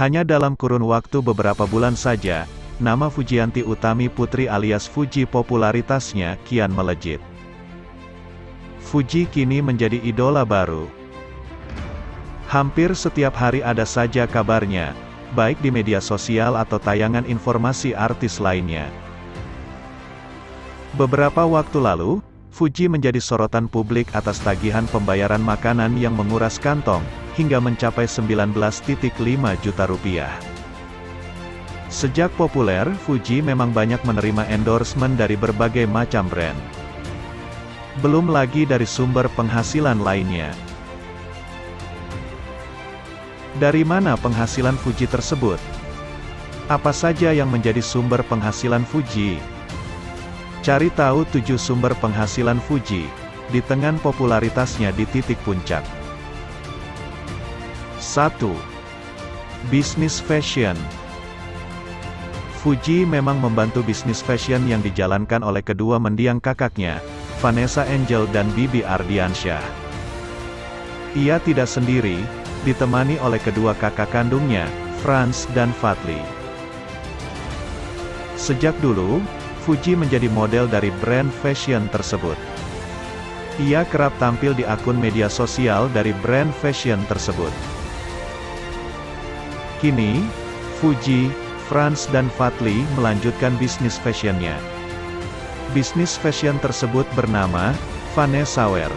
Hanya dalam kurun waktu beberapa bulan saja, nama Fujianti Utami Putri alias Fuji popularitasnya kian melejit. Fuji kini menjadi idola baru. Hampir setiap hari ada saja kabarnya, baik di media sosial atau tayangan informasi artis lainnya. Beberapa waktu lalu, Fuji menjadi sorotan publik atas tagihan pembayaran makanan yang menguras kantong, hingga mencapai 19,5 juta rupiah. Sejak populer, Fuji memang banyak menerima endorsement dari berbagai macam brand. Belum lagi dari sumber penghasilan lainnya. Dari mana penghasilan Fuji tersebut? Apa saja yang menjadi sumber penghasilan Fuji? Cari tahu 7 sumber penghasilan Fuji, di tengah popularitasnya di titik puncak. 1. Bisnis fashion. Fuji memang membantu bisnis fashion yang dijalankan oleh kedua mendiang kakaknya, Vanessa Angel dan Bibi Ardiansyah. Ia tidak sendiri, ditemani oleh kedua kakak kandungnya, Franz dan Fadli. Sejak dulu, Fuji menjadi model dari brand fashion tersebut. Ia kerap tampil di akun media sosial dari brand fashion tersebut. Kini, Fuji, Franz dan Fadli melanjutkan bisnis fashionnya. Bisnis fashion tersebut bernama Vanessa Wear.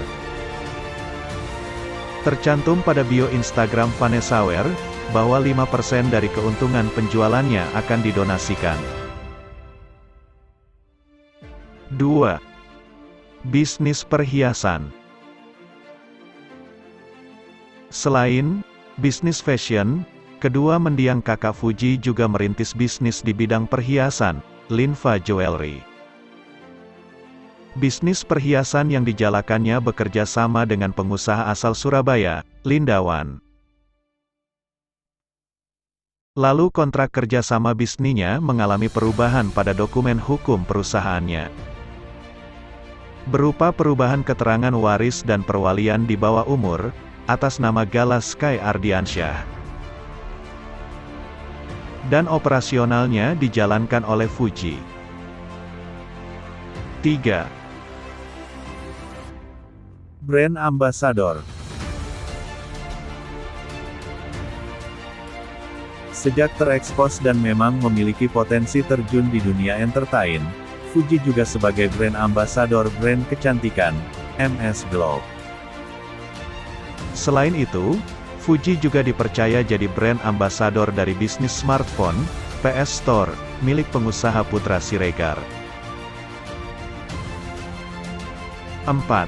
Tercantum pada bio Instagram Vanessa Wear, bahwa 5% dari keuntungan penjualannya akan didonasikan. 2. Bisnis perhiasan. Selain bisnis fashion, kedua mendiang kakak Fuji juga merintis bisnis di bidang perhiasan, Linfa Jewelry. Bisnis perhiasan yang dijalankannya bekerja sama dengan pengusaha asal Surabaya, Lindawan. Lalu kontrak kerjasama bisnisnya mengalami perubahan pada dokumen hukum perusahaannya. Berupa perubahan keterangan waris dan perwalian di bawah umur, atas nama Gala Sky Ardiansyah. Dan operasionalnya dijalankan oleh Fuji. 3. Brand Ambassador. Sejak terekspos dan memang memiliki potensi terjun di dunia entertain, Fuji juga sebagai brand ambassador brand kecantikan, MS Glow. Selain itu, Fuji juga dipercaya jadi brand ambassador dari bisnis smartphone, PS Store, milik pengusaha Putra Siregar. 4.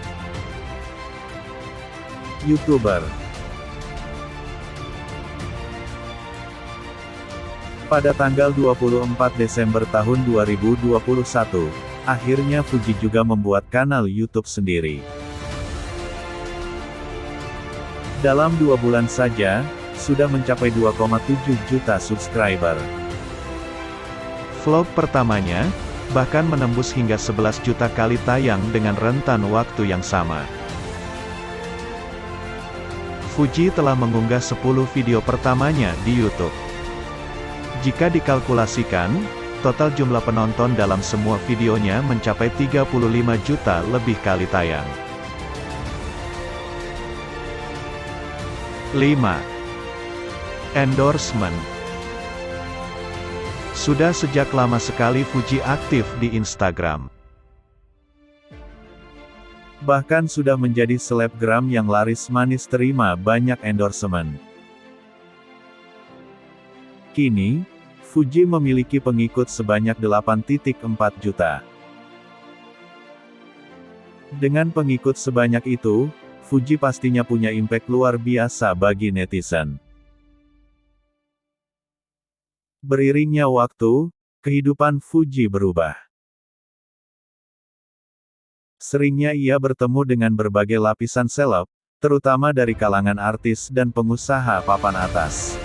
YouTuber. Pada tanggal 24 Desember tahun 2021, akhirnya Fuji juga membuat kanal YouTube sendiri. Dalam 2 bulan saja, sudah mencapai 2,7 juta subscriber. Vlog pertamanya, bahkan menembus hingga 11 juta kali tayang dengan rentan waktu yang sama. Fuji telah mengunggah 10 video pertamanya di YouTube. Jika dikalkulasikan, total jumlah penonton dalam semua videonya mencapai 35 juta lebih kali tayang. 5. Endorsement. Sudah sejak lama sekali Fuji aktif di Instagram. Bahkan sudah menjadi selebgram yang laris manis terima banyak endorsement. Kini, Fuji memiliki pengikut sebanyak 8,4 juta. Dengan pengikut sebanyak itu, Fuji pastinya punya impact luar biasa bagi netizen. Beriringnya waktu, kehidupan Fuji berubah. Seringnya ia bertemu dengan berbagai lapisan seleb, terutama dari kalangan artis dan pengusaha papan atas.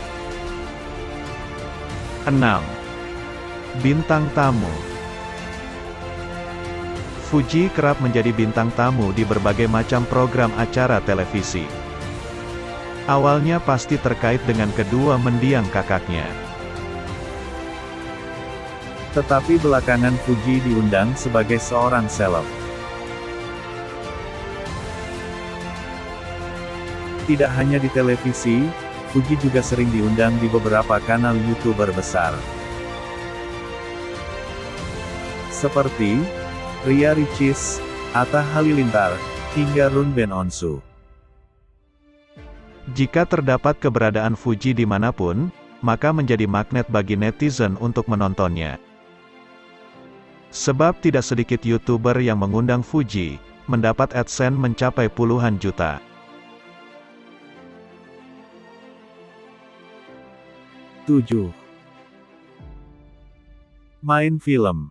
6. Bintang tamu. Fuji kerap menjadi bintang tamu di berbagai macam program acara televisi. Awalnya pasti terkait dengan kedua mendiang kakaknya. Tetapi belakangan Fuji diundang sebagai seorang seleb. Tidak hanya di televisi, Fuji juga sering diundang di beberapa kanal YouTuber besar. Seperti Ria Ricis, Atta Halilintar, hingga Run Ben Onsu. Jika terdapat keberadaan Fuji dimanapun, maka menjadi magnet bagi netizen untuk menontonnya. Sebab tidak sedikit YouTuber yang mengundang Fuji, mendapat AdSense mencapai puluhan juta. 7. Main film.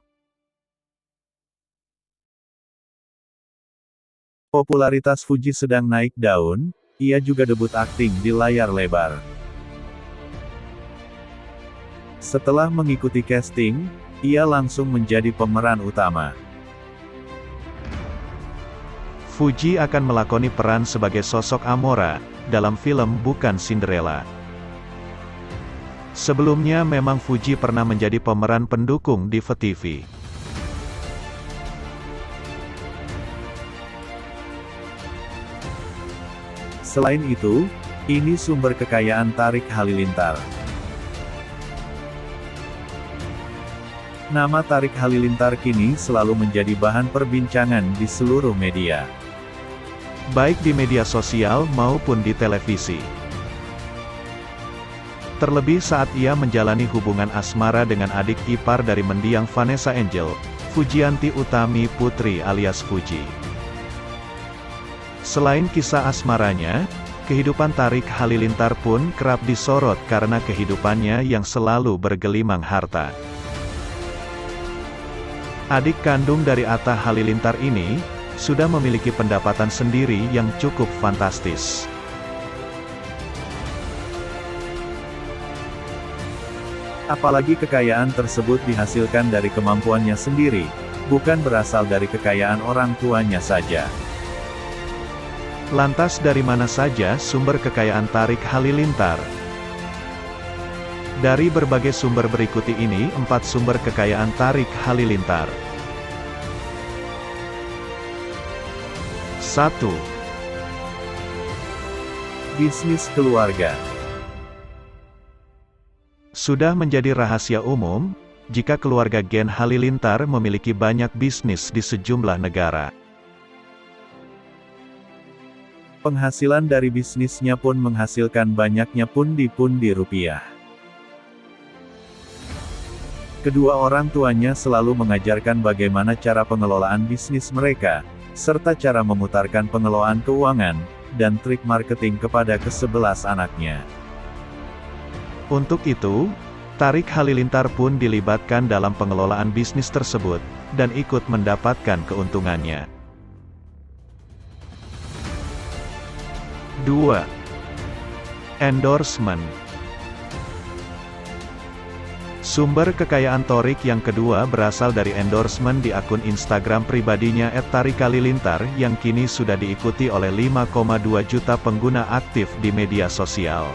Popularitas Fuji sedang naik daun, ia juga debut akting di layar lebar. Setelah mengikuti casting, ia langsung menjadi pemeran utama. Fuji akan melakoni peran sebagai sosok Amora, dalam film Bukan Cinderella. Sebelumnya memang Fuji pernah menjadi pemeran pendukung di VTV. Selain itu, ini sumber kekayaan Tariq Halilintar. Nama Tariq Halilintar kini selalu menjadi bahan perbincangan di seluruh media. Baik di media sosial maupun di televisi. Terlebih saat ia menjalani hubungan asmara dengan adik ipar dari mendiang Vanessa Angel, Fujianti Utami Putri alias Fuji. Selain kisah asmaranya, kehidupan Tariq Halilintar pun kerap disorot karena kehidupannya yang selalu bergelimang harta. Adik kandung dari Atta Halilintar ini, sudah memiliki pendapatan sendiri yang cukup fantastis. Apalagi kekayaan tersebut dihasilkan dari kemampuannya sendiri, bukan berasal dari kekayaan orang tuanya saja. Lantas dari mana saja sumber kekayaan Tariq Halilintar? Dari berbagai sumber berikut ini 4 sumber kekayaan Tariq Halilintar. 1. Bisnis keluarga. Sudah menjadi rahasia umum, jika keluarga Gen Halilintar memiliki banyak bisnis di sejumlah negara. Penghasilan dari bisnisnya pun menghasilkan banyaknya pundi-pundi rupiah. Kedua orang tuanya selalu mengajarkan bagaimana cara pengelolaan bisnis mereka, serta cara memutarkan pengelolaan keuangan, dan trik marketing kepada ke-11 anaknya. Untuk itu, Tariq Halilintar pun dilibatkan dalam pengelolaan bisnis tersebut, dan ikut mendapatkan keuntungannya. 2. Endorsement. Sumber kekayaan Tariq yang kedua berasal dari endorsement di akun Instagram pribadinya @tariqhalilintar yang kini sudah diikuti oleh 5,2 juta pengguna aktif di media sosial.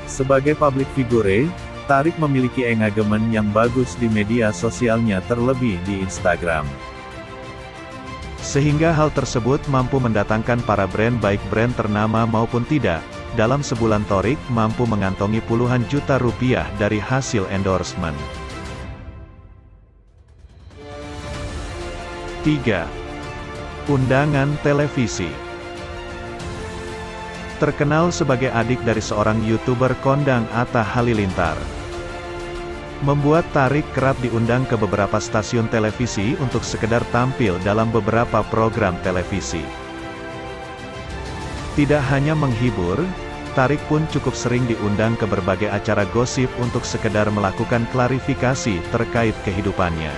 Sebagai public figure, Tariq memiliki engagement yang bagus di media sosialnya terlebih di Instagram. Sehingga hal tersebut mampu mendatangkan para brand baik brand ternama maupun tidak. Dalam sebulan Tariq mampu mengantongi puluhan juta rupiah dari hasil endorsement. 3. Undangan televisi. Terkenal sebagai adik dari seorang YouTuber kondang Atta Halilintar, membuat Tariq kerap diundang ke beberapa stasiun televisi untuk sekedar tampil dalam beberapa program televisi. Tidak hanya menghibur, Tariq pun cukup sering diundang ke berbagai acara gosip untuk sekedar melakukan klarifikasi terkait kehidupannya,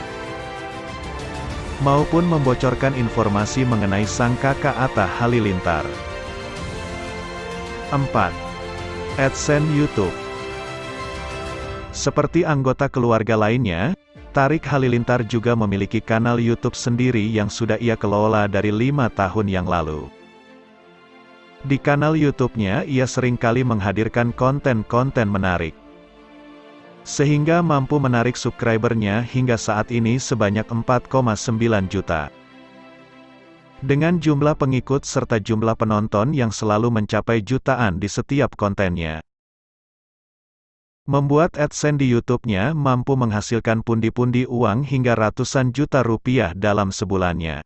maupun membocorkan informasi mengenai sang kakak Atta Halilintar. 4. AdSense YouTube. Seperti anggota keluarga lainnya, Tariq Halilintar juga memiliki kanal YouTube sendiri yang sudah ia kelola dari 5 tahun yang lalu. Di kanal YouTube-nya ia seringkali menghadirkan konten-konten menarik, sehingga mampu menarik subscribernya hingga saat ini sebanyak 4,9 juta. Dengan jumlah pengikut serta jumlah penonton yang selalu mencapai jutaan di setiap kontennya. Membuat AdSense di YouTube-nya mampu menghasilkan pundi-pundi uang hingga ratusan juta rupiah dalam sebulannya.